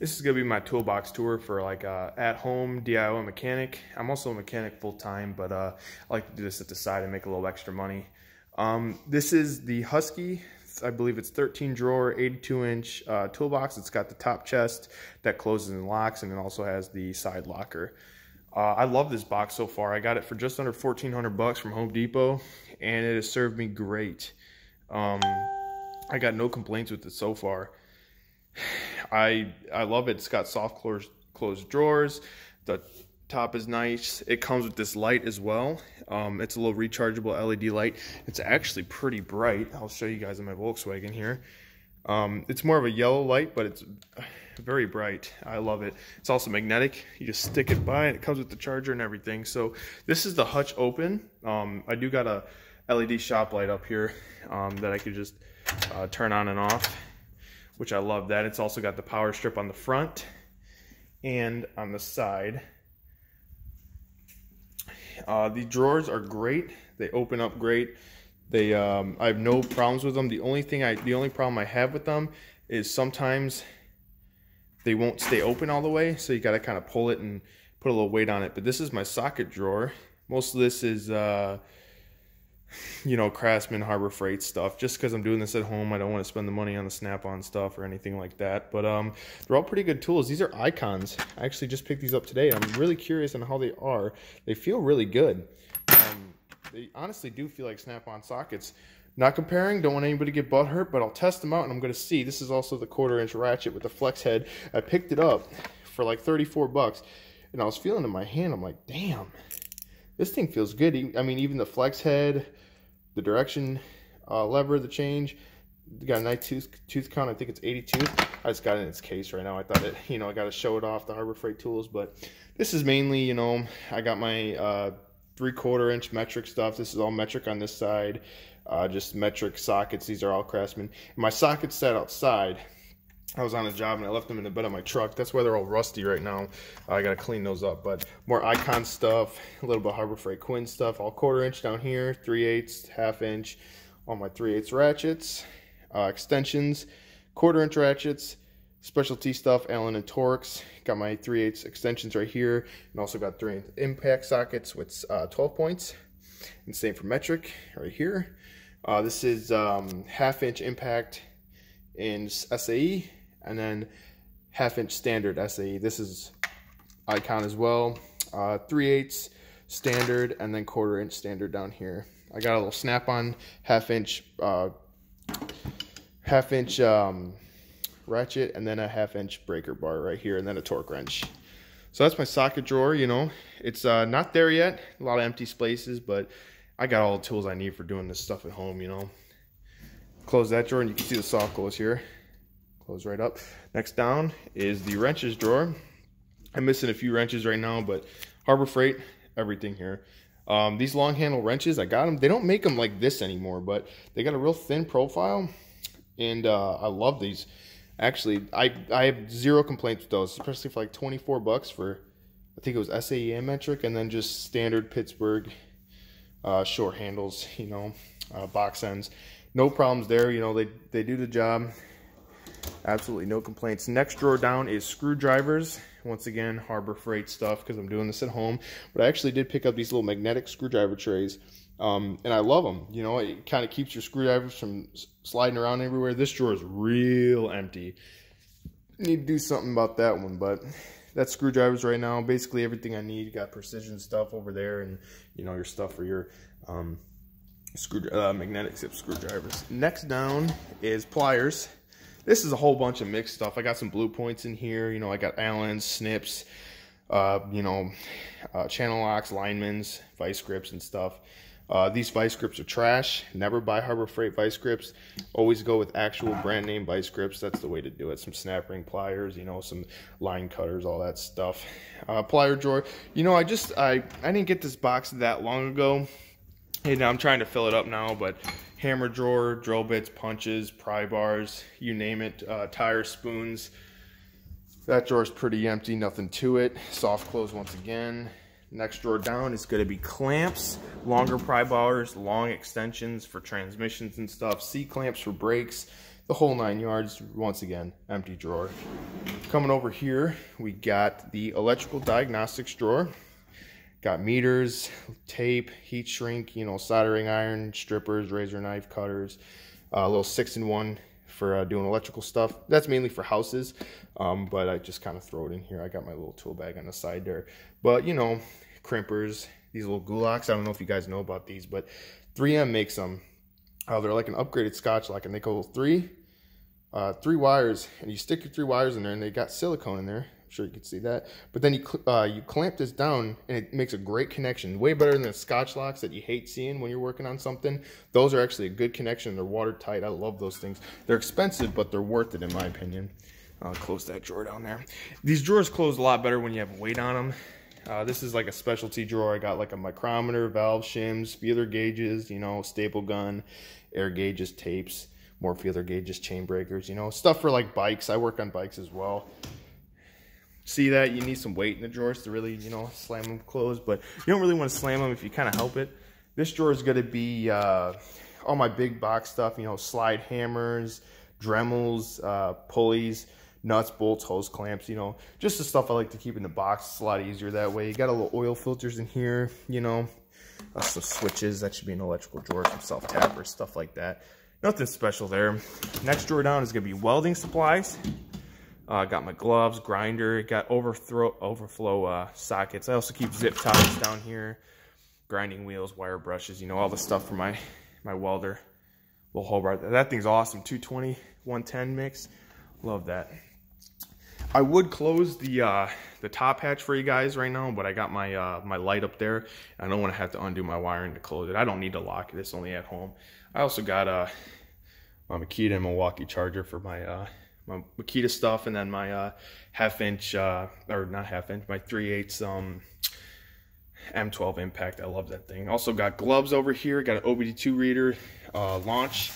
This is gonna be my toolbox tour for like at-home DIY mechanic. I'm also a mechanic full-time, but I like to do this at the side and make a little extra money. This is the Husky. I believe it's 13 drawer, 82-inch toolbox. It's got the top chest that closes and locks, and it also has the side locker. I love this box so far. I got it for just under 1,400 bucks from Home Depot, and it has served me great. I got no complaints with it so far. I love it. It's got soft closed drawers. The top is nice. It comes with this light as well. It's a little rechargeable LED light. It's actually pretty bright. I'll show you guys in my Volkswagen here. It's more of a yellow light, but it's very bright. I love it. It's also magnetic. You just stick it by and it comes with the charger and everything. So this is the hutch open. I do got a LED shop light up here that I could just turn on and off, which I love that. It's also got the power strip on the front and on the side. The drawers are great. They open up great. They I have no problems with them. The only problem I have with them is sometimes they won't stay open all the way, so you got to kind of pull it and put a little weight on it. But this is my socket drawer. Most of this is you know, Craftsman, Harbor Freight stuff. Just because I'm doing this at home, I don't want to spend the money on the Snap-on stuff or anything like that. But they're all pretty good tools. These are Icons. I actually just picked these up today. I'm really curious on how they are. They feel really good. They honestly do feel like Snap-on sockets. Not comparing, don't want anybody to get butt hurt, but I'll test them out and I'm going to see. This is also the 1/4-inch ratchet with the flex head. I picked it up for like 34 bucks, and I was feeling it in my hand. I'm like, damn, this thing feels good. I mean, even the flex head, the direction lever, the change, got a nice tooth count. I think it's 80 tooth. I just got it in its case right now. I thought it, you know, I got to show it off, the Harbor Freight tools, but this is mainly, you know, I got my 3/4-inch metric stuff. This is all metric on this side, just metric sockets. These are all Craftsman. My sockets sat outside. I was on a job and I left them in the bed of my truck. That's why they're all rusty right now. I gotta clean those up. But more Icon stuff, a little bit of Harbor Freight Quinn stuff. All 1/4-inch down here, 3/8, 1/2-inch. All my 3/8 ratchets, extensions, 1/4-inch ratchets, specialty stuff, Allen and Torx. Got my 3/8 extensions right here, and also got 3/8 impact sockets with 12 points. And same for metric right here. This is 1/2-inch impact in SAE, and then 1/2-inch standard SAE. This is Icon as well. 3/8 standard, and then 1/4-inch standard down here. I got a little Snap-on 1/2-inch ratchet, and then a 1/2-inch breaker bar right here, and then a torque wrench. So that's my socket drawer. You know, it's not there yet. A lot of empty spaces, but I got all the tools I need for doing this stuff at home, you know. Close that drawer and you can see the soft close here. Close right up. Next down is the wrenches drawer. I'm missing a few wrenches right now, but Harbor Freight, everything here. These long handle wrenches, I got them. They don't make them like this anymore, but they got a real thin profile, and I love these. Actually, I have zero complaints with those, especially for like 24 bucks for, I think it was SAE and metric, and then just standard Pittsburgh short handles, you know, box ends. No problems there, you know, they do the job. Absolutely no complaints. Next drawer down is screwdrivers. Once again, Harbor Freight stuff because I'm doing this at home. But I actually did pick up these little magnetic screwdriver trays. And I love them. You know, it kind of keeps your screwdrivers from sliding around everywhere. This drawer is real empty. Need to do something about that one, but that's screwdrivers right now. Basically everything I need. You got precision stuff over there, and you know, your stuff for your magnetic zip screwdrivers. Next down is pliers. This is a whole bunch of mixed stuff. I got some blue points in here. You know, I got Allen's, snips, you know, channel locks, linemans, vice grips and stuff. These vice grips are trash. Never buy Harbor Freight vice grips. Always go with actual brand name vice grips. That's the way to do it. Some snap ring pliers, you know, some line cutters, all that stuff. Plier drawer. You know, I didn't get this box that long ago. And I'm trying to fill it up now, but hammer drawer, drill bits, punches, pry bars, you name it, tire spoons. That drawer's pretty empty, nothing to it. Soft close once again. Next drawer down is going to be clamps, longer pry bars, long extensions for transmissions and stuff, C-clamps for brakes, the whole 9 yards. Once again, empty drawer. Coming over here, we got the electrical diagnostics drawer. Got meters, tape, heat shrink, you know, soldering iron, strippers, razor knife, cutters, a little 6-in-1 for doing electrical stuff. That's mainly for houses, but I just kind of throw it in here. I got my little tool bag on the side there. But, you know, crimpers, these little gulags. I don't know if you guys know about these, but 3M makes them. They're like an upgraded Scotch lock, and they go three wires, and you stick your 3 wires in there, and they got silicone in there. I'm sure you can see that. But then you clamp this down, and it makes a great connection. Way better than the Scotch locks that you hate seeing when you're working on something. Those are actually a good connection. They're watertight. I love those things. They're expensive, but they're worth it in my opinion. I'll close that drawer down there. These drawers close a lot better when you have weight on them. This is like a specialty drawer. I got like a micrometer, valve shims, feeler gauges, you know, staple gun, air gauges, tapes, more feeler gauges, chain breakers, you know, stuff for like bikes. I work on bikes as well. See that? You need some weight in the drawers to really, you know, slam them closed, but you don't really want to slam them if you kind of help it. This drawer is going to be all my big box stuff, you know, slide hammers, Dremels, pulleys, nuts, bolts, hose clamps, you know, just the stuff I like to keep in the box. It's a lot easier that way. You got a little oil filters in here, you know, some switches. That should be an electrical drawer, some self-tappers, stuff like that. Nothing special there. Next drawer down is going to be welding supplies. Got my gloves, grinder, got overflow sockets. I also keep zip ties down here, grinding wheels, wire brushes, you know, all the stuff for my welder. Little Hobart. That thing's awesome. 220, 110 mix. Love that. I would close the top hatch for you guys right now, but I got my my light up there. I don't want to have to undo my wiring to close it. I don't need to lock it. It's only at home. I also got my Makita and Milwaukee Charger for my my Makita stuff, and then my half-inch, or not half-inch, my 3/8 M12 Impact. I love that thing. Also got gloves over here. Got an OBD2 reader launch.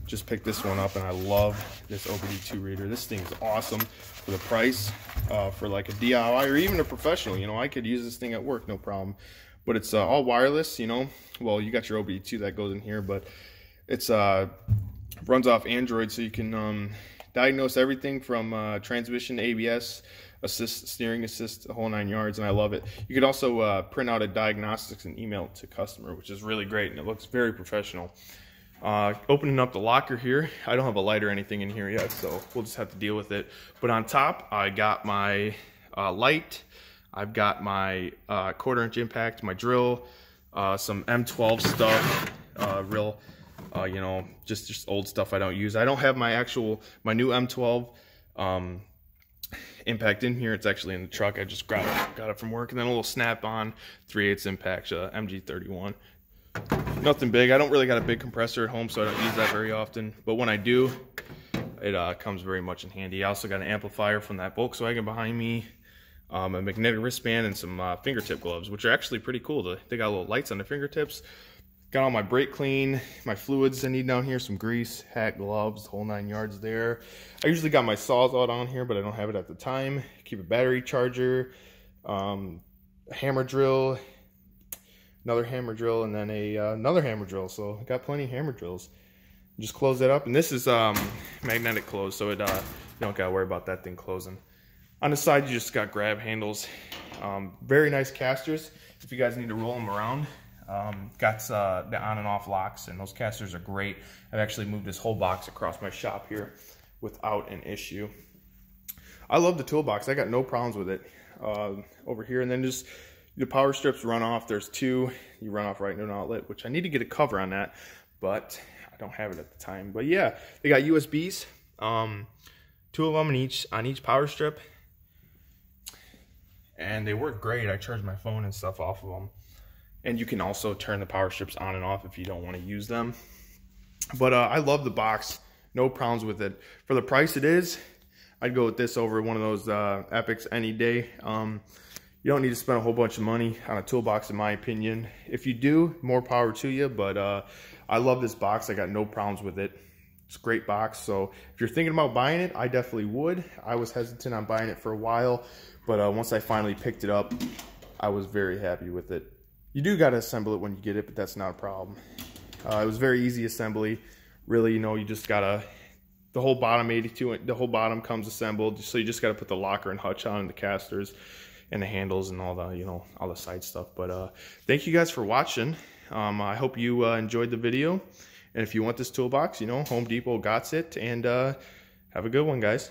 Just picked this one up, and I love this OBD2 reader. This thing is awesome for the price. For like a DIY or even a professional, you know, I could use this thing at work, no problem. But it's all wireless, you know. Well, you got your OBD2 that goes in here, but it's runs off Android, so you can diagnose everything from transmission, ABS, assist, steering assist, the whole 9 yards, and I love it. You could also print out a diagnostics and email it to customer, which is really great, and it looks very professional. Opening up the locker here, I don't have a light or anything in here yet, so we'll just have to deal with it. But on top, I got my light, I've got my 1/4-inch impact, my drill, some M12 stuff, you know, just old stuff I don't use. I don't have my new M12 impact in here. It's actually in the truck. I just got it from work. And then a little snap-on 3/8 impact MG31. Nothing big. I don't really got a big compressor at home, so I don't use that very often. But when I do, it comes very much in handy. I also got an amplifier from that Volkswagen behind me, a magnetic wristband, and some fingertip gloves, which are actually pretty cool. They got little lights on the fingertips. Got all my brake clean, my fluids I need down here, some grease, hat, gloves, the whole 9 yards there. I usually got my Sawzall on here, but I don't have it at the time. Keep a battery charger, a hammer drill, another hammer drill, and then another hammer drill. So I got plenty of hammer drills. Just close that up, and this is magnetic close, so you don't gotta worry about that thing closing. On the side, you just got grab handles. Very nice casters if you guys need to roll them around. Got the on and off locks, and those casters are great. I've actually moved this whole box across my shop here without an issue. I love the toolbox. I got no problems with it over here. And then just the power strips run off. There's 2. You run off right into an outlet, which I need to get a cover on that, but I don't have it at the time. But yeah, they got USBs, 2 of them on each power strip, and they work great. I charge my phone and stuff off of them. And you can also turn the power strips on and off if you don't want to use them. But I love the box. No problems with it. For the price it is, I'd go with this over one of those Epics any day. You don't need to spend a whole bunch of money on a toolbox, in my opinion. If you do, more power to you. But I love this box. I got no problems with it. It's a great box. So if you're thinking about buying it, I definitely would. I was hesitant on buying it for a while. But once I finally picked it up, I was very happy with it. You do got to assemble it when you get it, but that's not a problem. It was very easy assembly. Really, you know, you just got to The whole bottom 82, the whole bottom comes assembled, so you just got to put the locker and hutch on, and the casters and the handles and all the, you know, all the side stuff. But thank you guys for watching. I hope you enjoyed the video, and if you want this toolbox, you know, Home Depot got it. And have a good one, guys.